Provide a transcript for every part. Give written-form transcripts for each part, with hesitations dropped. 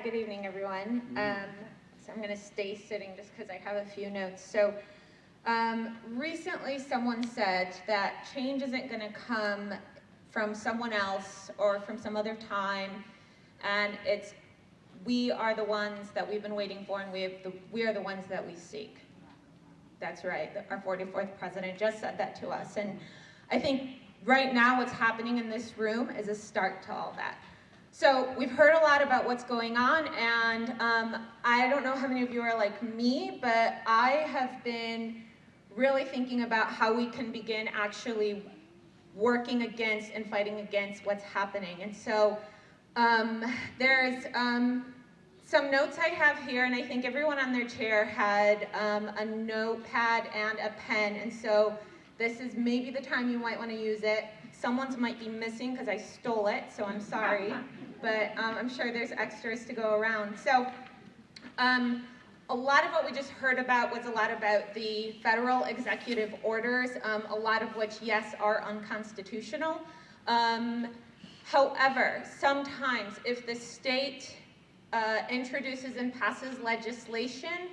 good evening, everyone. So I'm going to stay sitting just because I have a few notes. So recently someone said that change isn't going to come from someone else or from some other time, and we are the ones that we've been waiting for, and we are the ones that we seek. That's right. Our 44th president just said that to us. And I think right now what's happening in this room is a start to all that. So we've heard a lot about what's going on, and I don't know how many of you are like me, but I have been really thinking about how we can begin actually working against and fighting against what's happening. And so there's some notes I have here, and I think everyone on their chair had a notepad and a pen, and so this is maybe the time you might want to use it. Someone's might be missing because I stole it, so I'm sorry, but I'm sure there's extras to go around. So a lot of what we just heard about was a lot about the federal executive orders, a lot of which, yes, are unconstitutional. However, sometimes if the state introduces and passes legislation,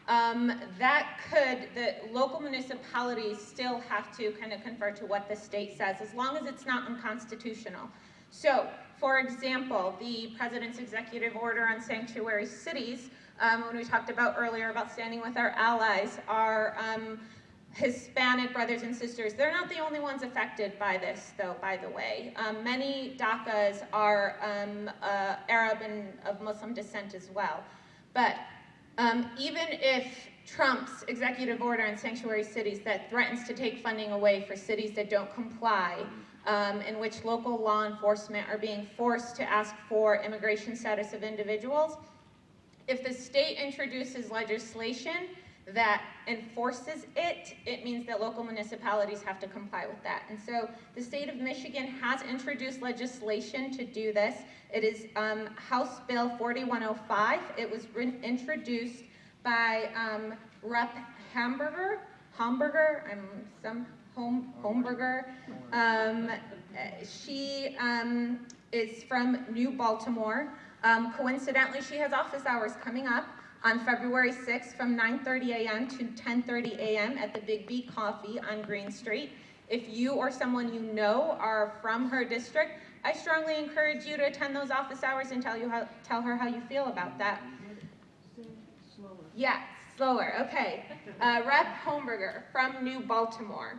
the local municipalities still have to kind of conform to what the state says, as long as it's not unconstitutional. So, for example, the president's executive order on sanctuary cities, when we talked about earlier about standing with our allies, our Hispanic brothers and sisters, they're not the only ones affected by this, though, by the way. Many DACAs are Arab and of Muslim descent as well. But even if Trump's executive order on sanctuary cities that threatens to take funding away for cities that don't comply, in which local law enforcement are being forced to ask for immigration status of individuals, if the state introduces legislation that enforces it, it means that local municipalities have to comply with that. And so the state of Michigan has introduced legislation to do this. It is House Bill 4105. It was introduced by Rep. Homberger. She is from New Baltimore. Coincidentally, she has office hours coming up on February 6th from 9:30 a.m. to 10:30 a.m. at the Big B Coffee on Green Street. If you or someone you know are from her district, I strongly encourage you to attend those office hours and tell her how you feel about that. Yeah, slower, okay. Rep. Homberger from New Baltimore.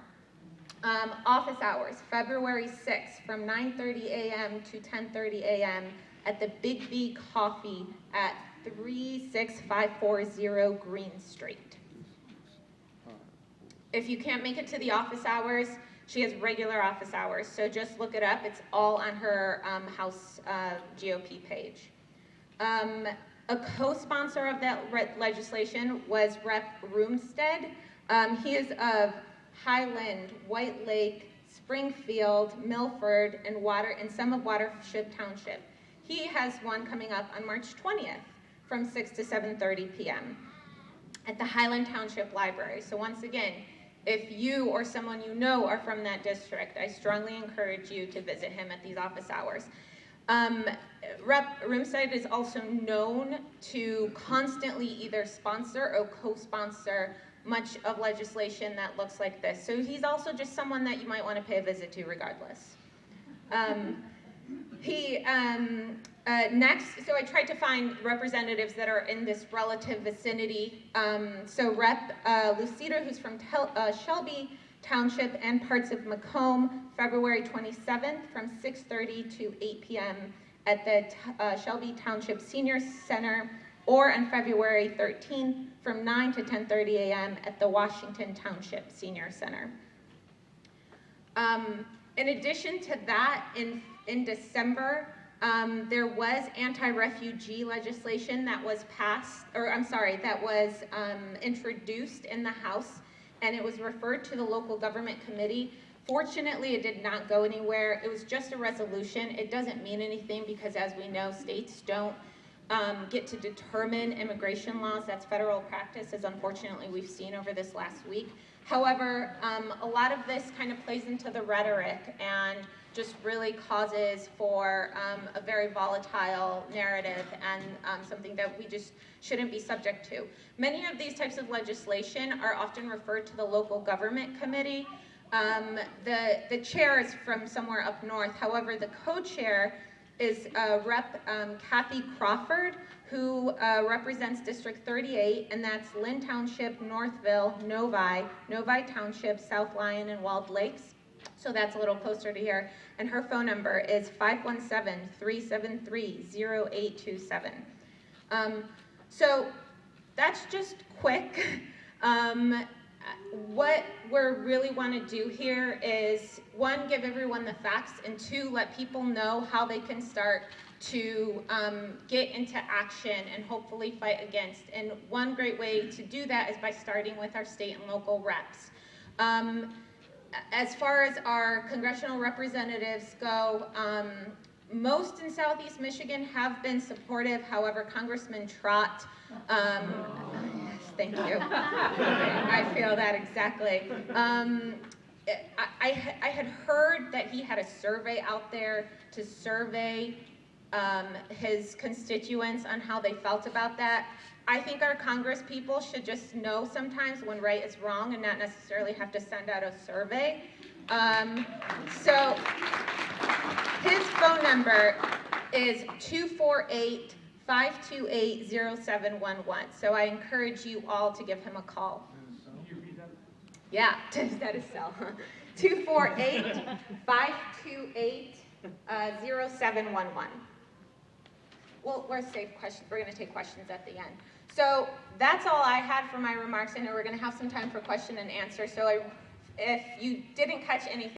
Office hours, February 6th from 9:30 a.m. to 10:30 a.m. at the Big B Coffee at 36540 Green Street. If you can't make it to the office hours, she has regular office hours, so just look it up. It's all on her House GOP page. A co-sponsor of that legislation was Rep. Roomstead. He is of Highland, White Lake, Springfield, Milford, and some of Watershed Township. He has one coming up on March 20th from 6 to 7:30 p.m. at the Highland Township Library. So once again, if you or someone you know are from that district, I strongly encourage you to visit him at these office hours. Rep. Roomstead is also known to constantly either sponsor or co-sponsor much of legislation that looks like this. So he's also just someone that you might want to pay a visit to regardless. Next, so I tried to find representatives that are in this relative vicinity. So Rep. Lucida, who's from Shelby Township and parts of Macomb, February 27th from 6:30 to 8 p.m. at the Shelby Township Senior Center, or on February 13th from 9 to 10:30 a.m. at the Washington Township Senior Center. In addition to that, in December, there was anti-refugee legislation that was introduced in the House, and it was referred to the local government committee. Fortunately, it did not go anywhere. It was just a resolution. It doesn't mean anything because, as we know, states don't get to determine immigration laws. That's federal practice, as unfortunately we've seen over this last week. However, a lot of this kind of plays into the rhetoric, and just really causes for a very volatile narrative and something that we just shouldn't be subject to. Many of these types of legislation are often referred to the local government committee. The chair is from somewhere up north. However, the co-chair is Rep. Kathy Crawford, who represents District 38, and that's Lynn Township, Northville, Novi Township, South Lyon, and Walled Lakes. So that's a little closer to here. And her phone number is 517-373-0827. So that's just quick. What we really want to do here is, one, give everyone the facts, and two, let people know how they can start to get into action and hopefully fight against. And one great way to do that is by starting with our state and local reps. As far as our congressional representatives go, most in Southeast Michigan have been supportive. However, Congressman Trott, thank you. I feel that exactly. I had heard that he had a survey out there to survey his constituents on how they felt about that. I think our Congress people should just know sometimes when right is wrong and not necessarily have to send out a survey. So his phone number is 248-528-0711. So I encourage you all to give him a call. Yeah, that is cell. 248-528-0711. Well, we're safe questions. We're going to take questions at the end. So that's all I had for my remarks. I know we're going to have some time for question and answer. So if you didn't catch anything,